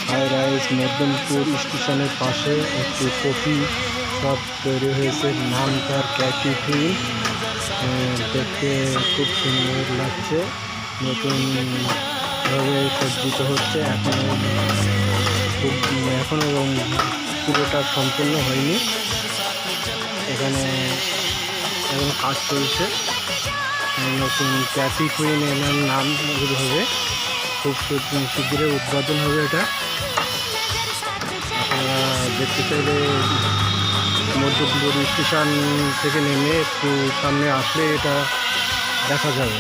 High rise Madhyampur স্টেশনের পাশে একটি কফি শপ তৈরি হয়েছে, নাম তার ক্যাফি কুইন। দেখতে খুব সুন্দর লাগছে, নতুনভাবে সজ্জিত হচ্ছে, এখনো পুরোটা সম্পূর্ণ হয়নি। এখানে এখন কাজ চলছে। নতুন ক্যাফি কুইন এনার নাম হবে, খুব শীঘ্রই উদ্বোধন হবে। এটা আপনারা দেখতে চাইলে মধ্যমপুর স্টেশন থেকে নেমে একটু সামনে আসলে এটা দেখা যাবে।